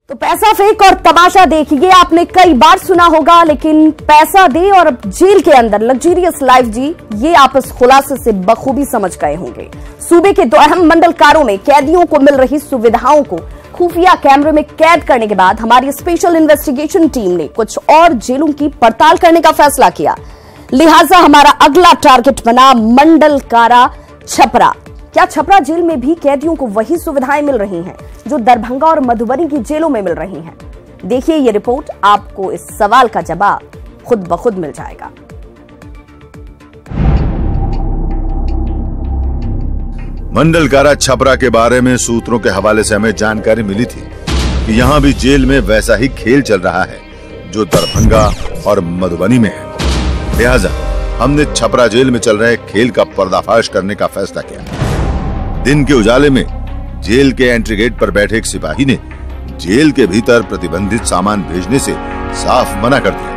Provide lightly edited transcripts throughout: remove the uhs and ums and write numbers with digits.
तो पैसा फेंक और तमाशा देखिए, आपने कई बार सुना होगा, लेकिन पैसा दे और जेल के अंदर लग्जरियस लाइफ जी, ये आप इस खुलासे से बखूबी समझ गए होंगे। सूबे के दो अहम मंडलकारों में कैदियों को मिल रही सुविधाओं को खुफिया कैमरे में कैद करने के बाद हमारी स्पेशल इन्वेस्टिगेशन टीम ने कुछ और जेलों की पड़ताल करने का फैसला किया। लिहाजा हमारा अगला टारगेट बना मंडल कारा छपरा। क्या छपरा जेल में भी कैदियों को वही सुविधाएं मिल रही हैं जो दरभंगा और मधुबनी की जेलों में मिल रही हैं? देखिए ये रिपोर्ट, आपको इस सवाल का जवाब खुद ब खुद मिल जाएगा। मंडल कारा छपरा के बारे में सूत्रों के हवाले से हमें जानकारी मिली थी कि यहाँ भी जेल में वैसा ही खेल चल रहा है जो दरभंगा और मधुबनी में है। लिहाजा हमने छपरा जेल में चल रहे खेल का पर्दाफाश करने का फैसला किया। दिन के उजाले में जेल के एंट्री गेट पर बैठे एक सिपाही ने जेल के भीतर प्रतिबंधित सामान भेजने से साफ मना कर दिया।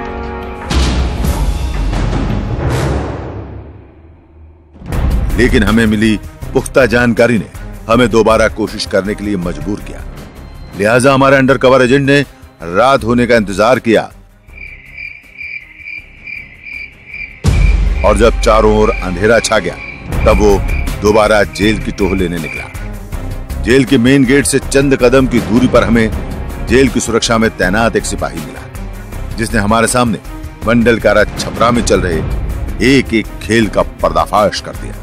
लेकिन हमें मिली पुख्ता जानकारी ने हमें दोबारा कोशिश करने के लिए मजबूर किया। लिहाजा हमारे अंडरकवर एजेंट ने रात होने का इंतजार किया और जब चारों ओर अंधेरा छा गया तब वो दोबारा जेल की टोह लेने निकला। जेल के मेन गेट से चंद कदम की दूरी पर हमें जेल की सुरक्षा में तैनात एक सिपाही मिला, जिसने हमारे सामने मंडल कारा छपरा में चल रहे एक एक खेल का पर्दाफाश कर दिया।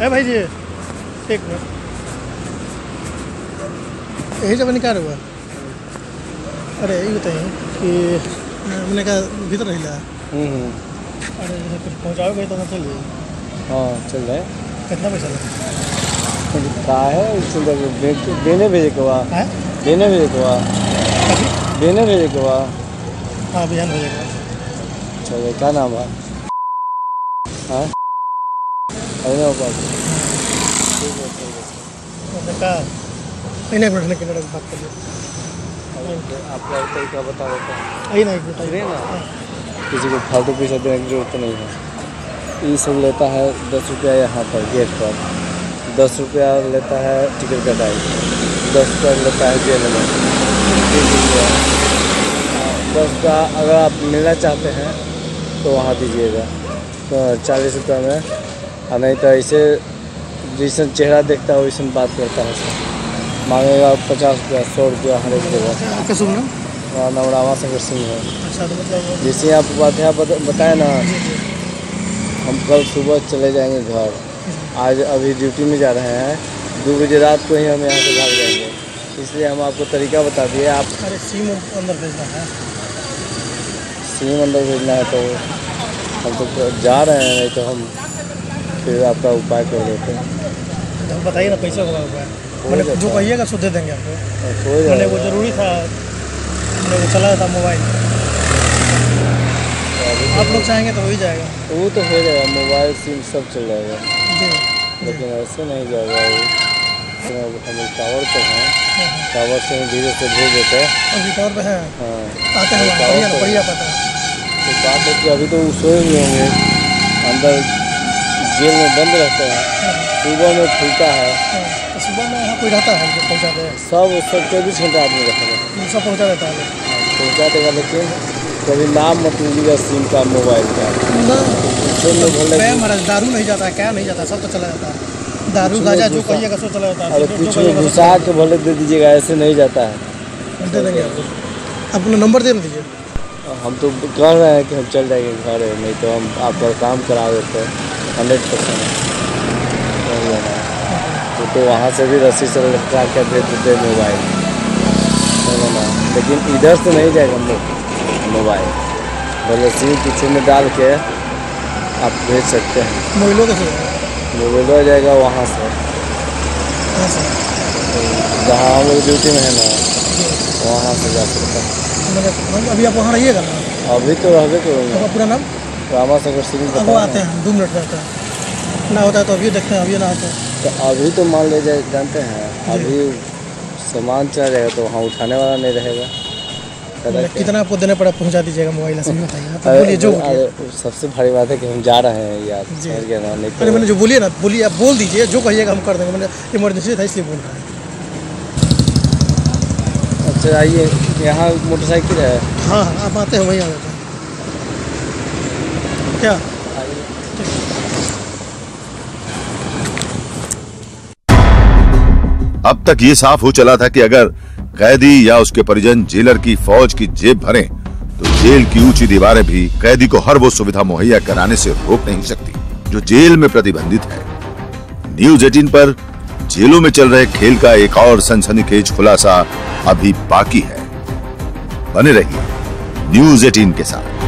भाई जी, एक मिनट, यही जब निकाल हुआ। अरे ये बताइए कि मैंने कहा भीतर रही ला। अरे पहुँचाओगे तो चल जाए। हाँ चल जाए। कितना पैसा लगा? कहा है देने भेजे के वहाँ, देने भेजे के वहाँ, देने भेजे के वहाँ। हाँ बिहान भेजेगा। चलो क्या नाम है? हाँ एक मिनट के बात करिए। आपका तरीका बता देता है ना, एक बताइए ना। किसी को फालतू पैसा देने की जरूरत नहीं है। ये सब लेता है 10 रुपया यहाँ पर गेट पर, 10 रुपया लेता है टिकट कटाई, 10 रुपया लेता है जेल में, 10 रुपया अगर आप मिलना चाहते हैं तो वहाँ दीजिएगा, तो 40 रुपया में। और नहीं तो ऐसे जैसे चेहरा देखता है वैसे बात करता है, मांगेगा 50 रुपया, 100 रुपया हर एक जगह। नाम रामा शंकर सिंह है। अच्छा, तो मतलब जैसे आप बताए ना, हम कल सुबह चले जाएंगे घर। आज अभी ड्यूटी में जा रहे हैं, 2 बजे रात को ही हम यहाँ से भाग जाएंगे, इसलिए हम आपको तरीका बता दिए। आप अरे सिम अंदर भेजना है, सिम अंदर भेजना है तो हम तो जा रहे हैं, नहीं तो हम फिर आपका उपाय कर लेते हैं। तो बताइए ना पैसा का उपाय। मैंने जो कहिएगा सो दे देंगे आपको। मैंने वो ज़रूरी था, मैंने वो चला था मोबाइल। आप लोग चाहेंगे तो हो ही जाएगा। वो तो हो जाएगा, मोबाइल सिम सब चल जाएगा जी। लेकिन ऐसे नहीं जाएगा। हम टावर पर हैं, टावर से धीरे से भेज देते हैं। अभी टावर पे है। हाँ आते हैं, बढ़िया पता है। तो बात है कि अभी तो वो सोए हुए होंगे, अंदर जेल में बंद रहते हैं, सुबह में खुलता है। तो सुबह में यहाँ कोई रहता है जो पहुँचाते हैं? सब 24 घंटा आदमी रखेगा, सब पहुँचा देता है। पहुँचा देगा, लेकिन कभी नाम मत लीजिएगा सिम का, मोबाइल का। दारू नहीं जाता है, क्या नहीं जाता, सब तो चला जाता है। दारू गांजा जो कहिएगा सो चला जाता है। अरे कुछ में घुसा के भले दे दीजिएगा, ऐसे नहीं जाता है। दे देंगे आपको, अपना नंबर दे दीजिए। हम तो कह रहे हैं कि हम चल जाएंगे घर, नहीं तो हम आपका काम करा देते हैं 100%। तो वहाँ से भी रस्सी से लटका के दे देते मोबाइल, लेकिन इधर से नहीं जाएगा मोबाइल, भले सिम पीछे में डाल के आप भेज सकते हैं। मोबाइलों कैसे? मोबाइल हो जाएगा वहाँ से, जहाँ हम लोग ड्यूटी में है ना, वहाँ से जा सकते हैं। अभी आप वहाँ रहिएगा ना? अभी तो रहबे करूँगा। आपका पूरा नाम? रामा शंकर सिंह। अब वो आते हैं 2 मिनट रहता है, ना होता है तो अभी देखते हैं, अभी ना होता है तो अभी तो मान ले जाए, जानते हैं अभी सामान चला जाएगा तो वहाँ उठाने वाला नहीं रहेगा। कितना आपको देने पड़ा, पहुँचा दीजिएगा मोबाइल से? मतलब बोलिए जो सबसे बड़ी बात है कि हम जा रहे हैं यार, समझ गए ना? नहीं अरे मैंने जो बोलिए ना, बोलिए, आप बोल दीजिए, जो कहिएगा हम कर देंगे। मैंने इमरजेंसी था इसलिए बोल रहा है। अच्छा आइए, यहाँ मोटरसाइकिल है। हाँ हाँ, आप आते हैं वहीं आ जाते हैं क्या? अब तक ये साफ हो चला था कि अगर कैदी या उसके परिजन जेलर की फौज की जेब भरें तो जेल की ऊंची दीवारें भी कैदी को हर वो सुविधा मुहैया कराने से रोक नहीं सकती जो जेल में प्रतिबंधित है। न्यूज़ 18 पर जेलों में चल रहे खेल का एक और सनसनीखेज खुलासा अभी बाकी है। बने रहिए न्यूज़ 18 के साथ।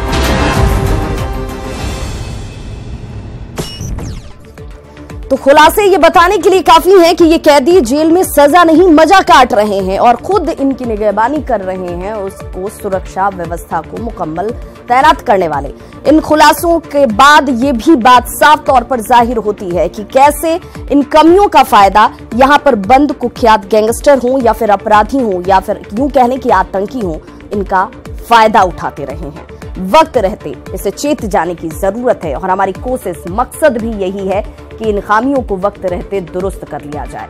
तो खुलासे ये बताने के लिए काफी हैं कि ये कैदी जेल में सजा नहीं मजा काट रहे हैं और खुद इनकी निगरानी कर रहे हैं उसको सुरक्षा व्यवस्था को मुकम्मल तैनात करने वाले। इन खुलासों के बाद ये भी बात साफ तौर पर जाहिर होती है कि कैसे इन कमियों का फायदा यहां पर बंद कुख्यात गैंगस्टर हों या फिर अपराधी हों या फिर यूं कहने की आतंकी हों, इनका फायदा उठाते रहे हैं। वक्त रहते इसे चेत जाने की जरूरत है और हमारी कोशिश मकसद भी यही है कि इन खामियों को वक्त रहते दुरुस्त कर लिया जाए।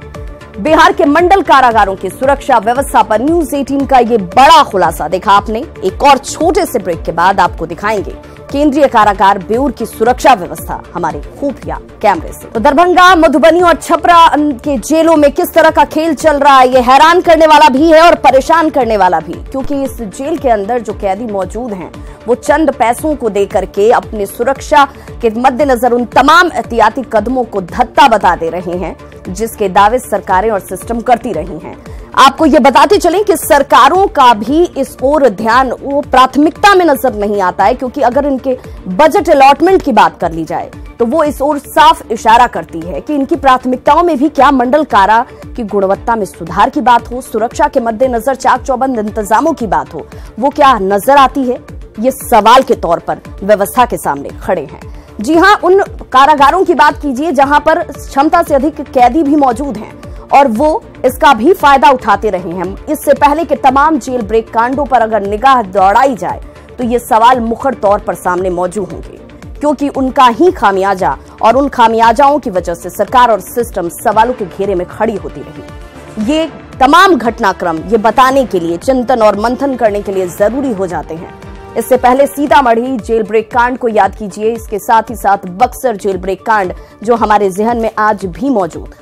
बिहार के मंडल कारागारों की सुरक्षा व्यवस्था पर न्यूज़ 18 का ये बड़ा खुलासा देखा आपने। एक और छोटे से ब्रेक के बाद आपको दिखाएंगे केंद्रीय कारागार बेऊर की सुरक्षा व्यवस्था हमारे खुफिया कैमरे से। तो दरभंगा, मधुबनी और छपरा के जेलों में किस तरह का खेल चल रहा है, ये हैरान करने वाला भी है और परेशान करने वाला भी, क्योंकि इस जेल के अंदर जो कैदी मौजूद हैं वो चंद पैसों को देकर के अपनी सुरक्षा के मद्देनजर उन तमाम एहतियाती कदमों को धत्ता बता दे रहे हैं जिसके दावे सरकारें और सिस्टम करती रही हैं। आपको ये बताते चलें कि सरकारों का भी इस ओर ध्यान वो प्राथमिकता में नजर नहीं आता है, क्योंकि अगर इनके बजट अलॉटमेंट की बात कर ली जाए तो वो इस ओर साफ इशारा करती है कि इनकी प्राथमिकताओं में भी क्या मंडल कारा की गुणवत्ता में सुधार की बात हो, सुरक्षा के मद्देनजर चाक चौबंद इंतजामों की बात हो, वो क्या नजर आती है? ये सवाल के तौर पर व्यवस्था के सामने खड़े हैं। जी हां, उन कारागारों की बात कीजिए जहां पर क्षमता से अधिक कैदी भी मौजूद हैं और वो इसका भी फायदा उठाते रहे हैं। इससे पहले के तमाम जेल ब्रेक कांडों पर अगर निगाह दौड़ाई जाए तो ये सवाल मुखर तौर पर सामने मौजूद होंगे, क्योंकि उनका ही खामियाजा और उन खामियाजाओं की वजह से सरकार और सिस्टम सवालों के घेरे में खड़ी होती रही। ये तमाम घटनाक्रम ये बताने के लिए, चिंतन और मंथन करने के लिए जरूरी हो जाते हैं। इससे पहले सीतामढ़ी जेल ब्रेक कांड को याद कीजिए, इसके साथ ही साथ बक्सर जेल ब्रेक कांड जो हमारे जहन में आज भी मौजूद है।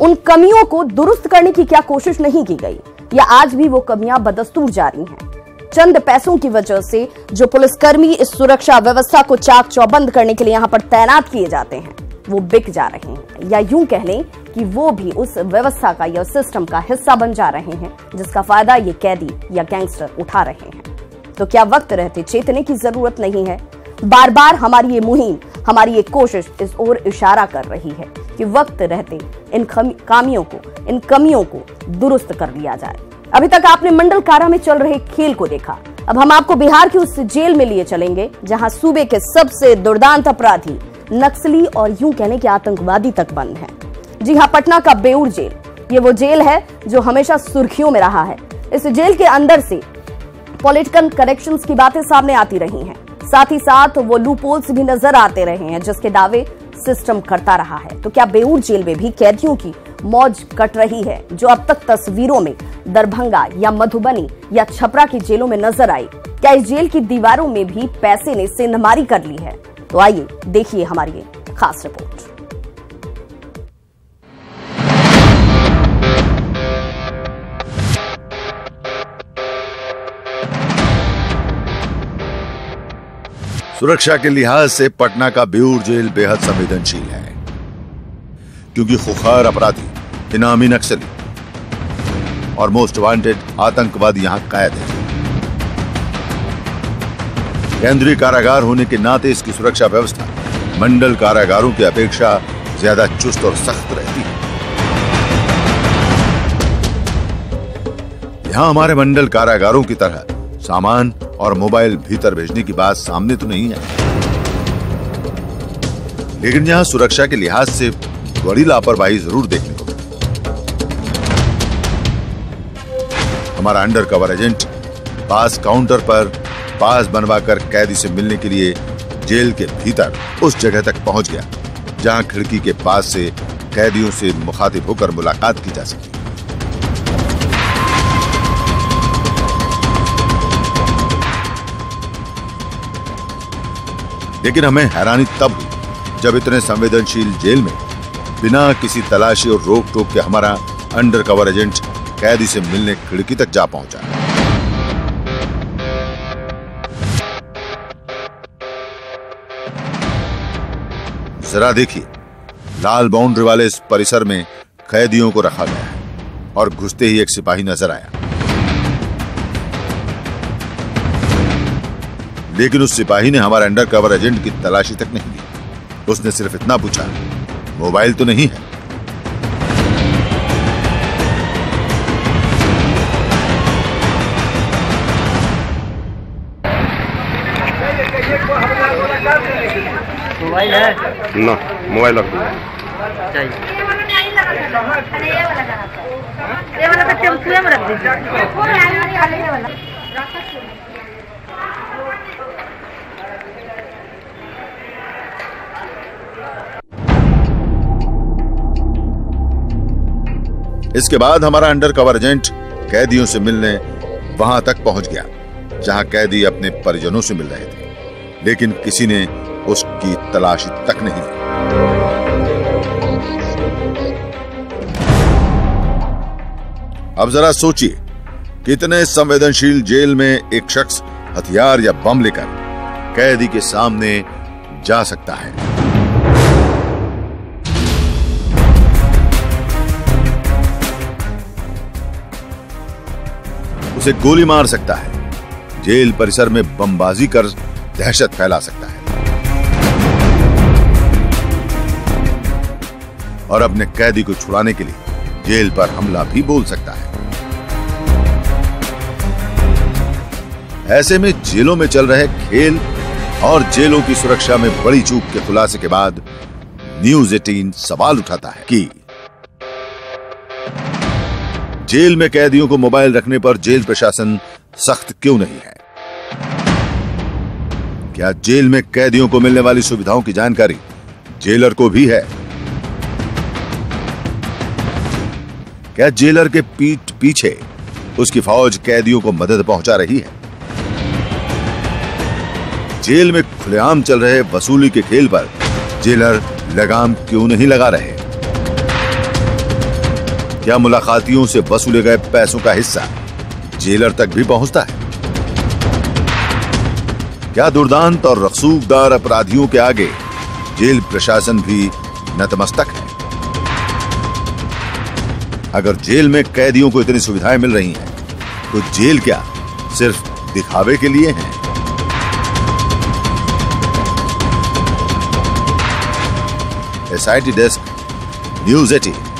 उन कमियों को दुरुस्त करने की क्या कोशिश नहीं की गई या आज भी वो कमियां बदस्तूर जारी हैं? चंद पैसों की वजह से जो पुलिसकर्मी इस सुरक्षा व्यवस्था को चाक चौबंद करने के लिए यहां पर तैनात किए जाते हैं वो बिक जा रहे हैं, या यूं कह लें कि वो भी उस व्यवस्था का या सिस्टम का हिस्सा बन जा रहे हैं जिसका फायदा ये कैदी या गैंगस्टर उठा रहे हैं। तो क्या वक्त रहते चेतने की जरूरत नहीं है? बार बार हमारी ये मुहिम, हमारी ये कोशिश इस ओर इशारा कर रही है कि वक्त रहते इन कमियों को दुरुस्त कर लिया जाए। अभी तक आपने मंडल कारा में चल रहे खेल को देखा, अब हम आपको बिहार की उस जेल में लिए चलेंगे जहां सूबे के सबसे दुर्दांत अपराधी, नक्सली और यूं कहने के आतंकवादी तक बंद हैं। जी हां, पटना का बेऊर जेल, ये वो जेल है जो हमेशा सुर्खियों में रहा है। इस जेल के अंदर से पॉलिटिकल कनेक्शंस की बातें सामने आती रही हैं, साथ ही साथ वो लूपहोल्स भी नजर आते रहे हैं जिसके दावे सिस्टम करता रहा है। तो क्या बेऊर जेल में भी कैदियों की मौज कट रही है जो अब तक तस्वीरों में दरभंगा या मधुबनी या छपरा की जेलों में नजर आई? क्या इस जेल की दीवारों में भी पैसे ने सेंधमारी कर ली है? तो आइए देखिए हमारी ये खास रिपोर्ट। सुरक्षा के लिहाज से पटना का बेऊर जेल बेहद संवेदनशील है, क्योंकि खुखार अपराधी, इनामी नक्सली और मोस्ट वांटेड आतंकवादी यहां कैद है। केंद्रीय कारागार होने के नाते इसकी सुरक्षा व्यवस्था मंडल कारागारों की अपेक्षा ज्यादा चुस्त और सख्त रहती है। यहां हमारे मंडल कारागारों की तरह सामान और मोबाइल भीतर भेजने की बात सामने तो नहीं है, लेकिन यहां सुरक्षा के लिहाज से बड़ी लापरवाही जरूर देखने को मिली। हमारा अंडर कवर एजेंट पास काउंटर पर पास बनवाकर कैदी से मिलने के लिए जेल के भीतर उस जगह तक पहुंच गया जहां खिड़की के पास से कैदियों से मुखातिब होकर मुलाकात की जा सके। लेकिन हमें हैरानी तब हुई जब इतने संवेदनशील जेल में बिना किसी तलाशी और रोक टोक के हमारा अंडरकवर एजेंट कैदी से मिलने खिड़की तक जा पहुंचा। जरा देखिए, लाल बाउंड्री वाले इस परिसर में कैदियों को रखा गया है और घुसते ही एक सिपाही नजर आया, लेकिन उस सिपाही ने हमारे अंडरकवर एजेंट की तलाशी तक नहीं ली। उसने सिर्फ इतना पूछा, मोबाइल तो नहीं है? मोबाइल है ना, मोबाइल रख दो। ये वाला तो टेम्पुए में रख दीजिए। इसके बाद हमारा अंडरकवर एजेंट कैदियों से मिलने वहां तक पहुंच गया जहां कैदी अपने परिजनों से मिल रहे थे, लेकिन किसी ने उसकी तलाशी तक नहीं ली। अब जरा सोचिए, कितने संवेदनशील जेल में एक शख्स हथियार या बम लेकर कैदी के सामने जा सकता है। उसे गोली मार सकता है, जेल परिसर में बमबाजी कर दहशत फैला सकता है और अपने कैदी को छुड़ाने के लिए जेल पर हमला भी बोल सकता है। ऐसे में जेलों में चल रहे खेल और जेलों की सुरक्षा में बड़ी चूक के खुलासे के बाद न्यूज़ 18 सवाल उठाता है कि जेल में कैदियों को मोबाइल रखने पर जेल प्रशासन सख्त क्यों नहीं है? क्या जेल में कैदियों को मिलने वाली सुविधाओं की जानकारी जेलर को भी है? क्या जेलर के पीठ पीछे उसकी फौज कैदियों को मदद पहुंचा रही है? जेल में खुलेआम चल रहे वसूली के खेल पर जेलर लगाम क्यों नहीं लगा रहे? क्या मुलाकातियों से वसूले गए पैसों का हिस्सा जेलर तक भी पहुंचता है? क्या दुर्दांत और रसूखदार अपराधियों के आगे जेल प्रशासन भी नतमस्तक है? अगर जेल में कैदियों को इतनी सुविधाएं मिल रही हैं, तो जेल क्या सिर्फ दिखावे के लिए है? SIT desk, news 18।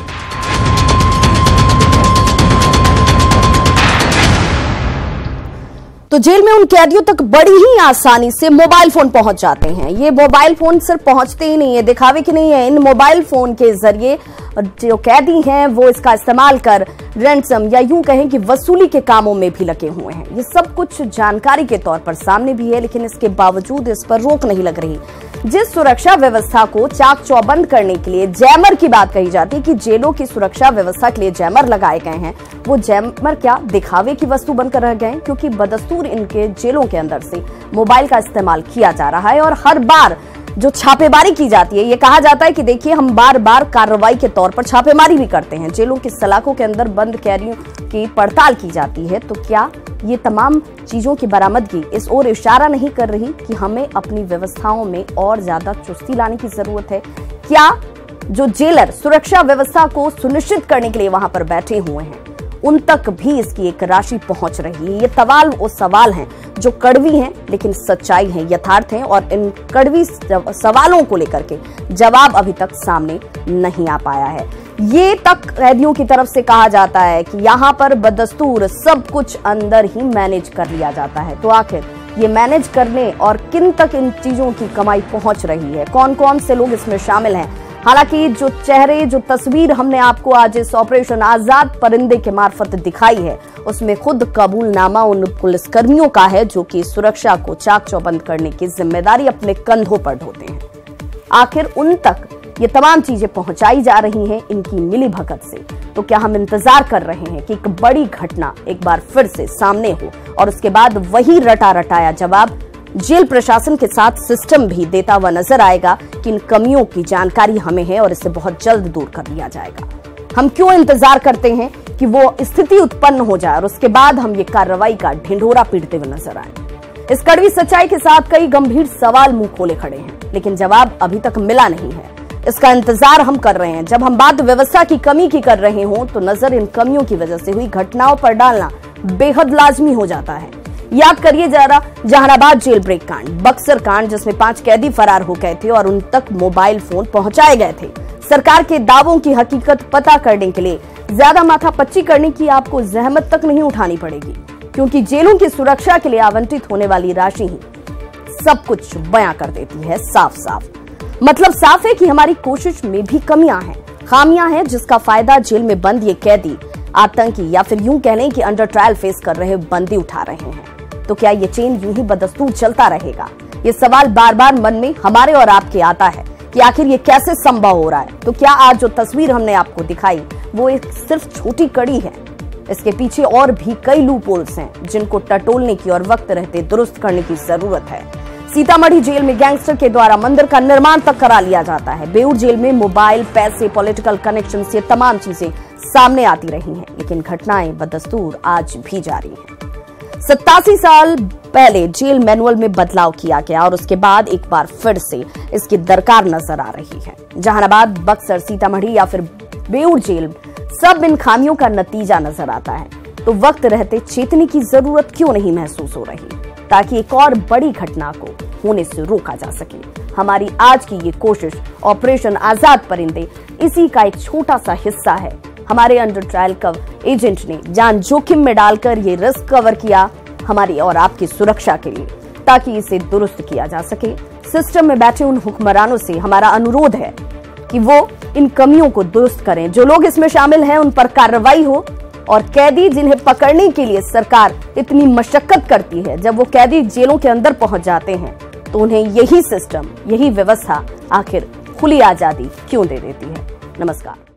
तो जेल में उन कैदियों तक बड़ी ही आसानी से मोबाइल फोन पहुंच जाते हैं। ये मोबाइल फोन सिर्फ पहुंचते ही नहीं है, दिखावे के नहीं है। इन मोबाइल फोन के जरिए जो कैदी हैं वो इसका इस्तेमाल कर रैंसम या यूं कहें कि वसूली के कामों में भी लगे हुए हैं। ये सब कुछ जानकारी के तौर पर सामने भी है, लेकिन इसके बावजूद इस पर रोक नहीं लग रही। जिस सुरक्षा व्यवस्था को चाक चौबंद करने के लिए जैमर की बात कही जाती है कि जेलों की सुरक्षा व्यवस्था के लिए जैमर लगाए गए हैं, वो जैमर क्या दिखावे की वस्तु बनकर रह गए हैं? क्योंकि बदस्तूर इनके जेलों के अंदर से मोबाइल का इस्तेमाल किया जा रहा है और हर बार जो छापेमारी की जाती है, ये कहा जाता है कि देखिए हम बार बार कार्रवाई के तौर पर छापेमारी भी करते हैं। जेलों की सलाखों के अंदर बंद कैदियों की पड़ताल की जाती है। तो क्या ये तमाम चीजों की बरामदगी इस ओर इशारा नहीं कर रही कि हमें अपनी व्यवस्थाओं में और ज्यादा चुस्ती लाने की जरूरत है? क्या जो जेलर सुरक्षा व्यवस्था को सुनिश्चित करने के लिए वहां पर बैठे हुए हैं, उन तक भी इसकी एक राशि पहुंच रही है? ये वो सवाल हैं जो कड़वी हैं लेकिन सच्चाई है, यथार्थ है, और इन कड़वी सवालों को लेकर के जवाब अभी तक सामने नहीं आ पाया है। ये तक कैदियों की तरफ से कहा जाता है कि यहाँ पर बदस्तूर सब कुछ अंदर ही मैनेज कर लिया जाता है। तो आखिर ये मैनेज करने और किन तक इन चीजों की कमाई पहुंच रही है, कौन कौन से लोग इसमें शामिल हैं? हालांकि जो चेहरे, जो तस्वीर हमने आपको आज इस ऑपरेशन आजाद परिंदे के मार्फत दिखाई है, उसमें खुद कबूलनामा उन पुलिसकर्मियों का है जो कि सुरक्षा को चाक चौबंद करने की जिम्मेदारी अपने कंधों पर ढोते हैं। आखिर उन तक ये तमाम चीजें पहुंचाई जा रही हैं इनकी मिलीभगत से। तो क्या हम इंतजार कर रहे हैं कि एक बड़ी घटना एक बार फिर से सामने हो और उसके बाद वही रटा रटाया जवाब जेल प्रशासन के साथ सिस्टम भी देता हुआ नजर आएगा कि इन कमियों की जानकारी हमें है और इसे बहुत जल्द दूर कर लिया जाएगा। हम क्यों इंतजार करते हैं कि वो स्थिति उत्पन्न हो जाए और उसके बाद हम ये कार्रवाई का ढिंढोरा पीटते हुए नजर आए। इस कड़वी सच्चाई के साथ कई गंभीर सवाल मुंह खोले खड़े हैं, लेकिन जवाब अभी तक मिला नहीं है। इसका इंतजार हम कर रहे हैं। जब हम बात व्यवस्था की कमी की कर रहे हों तो नजर इन कमियों की वजह से हुई घटनाओं पर डालना बेहद लाजमी हो जाता है। याद करिए जरा जहानाबाद जेल ब्रेक कांड, बक्सर कांड जिसमें 5 कैदी फरार हो गए थे और उन तक मोबाइल फोन पहुंचाए गए थे। सरकार के दावों की हकीकत पता करने के लिए ज्यादा माथापच्ची करने की आपको जहमत तक नहीं उठानी पड़ेगी, क्योंकि जेलों की सुरक्षा के लिए आवंटित होने वाली राशि ही सब कुछ बयां कर देती है साफ साफ। मतलब साफ है कि हमारी कोशिश में भी कमियां हैं, खामियां हैं, जिसका फायदा जेल में बंद ये कैदी, आतंकी या फिर यूं कह लें कि अंडर ट्रायल फेस कर रहे बंदी उठा रहे हैं। तो क्या ये चेन यूं ही बदस्तूर चलता रहेगा? ये सवाल बार बार मन में हमारे और आपके आता है कि आखिर ये कैसे संभव हो रहा है। तो क्या आज जो तस्वीर हमने आपको दिखाई वो एक सिर्फ छोटी कड़ी है? इसके पीछे और भी कई लूप होल्स हैं जिनको टटोलने की और वक्त रहते दुरुस्त करने की जरूरत है। सीतामढ़ी जेल में गैंगस्टर के द्वारा मंदिर का निर्माण तक करा लिया जाता है। बेऊर जेल में मोबाइल, पैसे, पॉलिटिकल कनेक्शन, ये तमाम चीजें सामने आती रही हैं, लेकिन घटनाएं बदस्तूर आज भी जारी हैं। 87 साल पहले जेल मैनुअल में बदलाव किया गया और उसके बाद एक बार फिर से इसकी दरकार नजर आ रही है। जहानाबाद, बक्सर, सीतामढ़ी या फिर बेऊर जेल, सब इन खामियों का नतीजा नजर आता है। तो वक्त रहते चेतने की जरूरत क्यों नहीं महसूस हो रही, ताकि एक और बड़ी घटना को होने से रोका जा सके। हमारी आज की ये कोशिश ऑपरेशन आजाद परिंदे इसी का एक छोटा सा हिस्सा है। हमारे अंडर ट्रायल एजेंट ने जान जोखिम में डालकर ये रिस्क कवर किया हमारी और आपकी सुरक्षा के लिए, ताकि इसे दुरुस्त किया जा सके। सिस्टम में बैठे उन हुक्मरानों से हमारा अनुरोध है कि वो इन कमियों को दुरुस्त करें। जो लोग इसमें शामिल हैं उन पर कार्रवाई हो, और कैदी जिन्हें पकड़ने के लिए सरकार इतनी मशक्कत करती है, जब वो कैदी जेलों के अंदर पहुंच जाते हैं तो उन्हें यही सिस्टम, यही व्यवस्था आखिर खुली आजादी क्यों दे देती है। नमस्कार।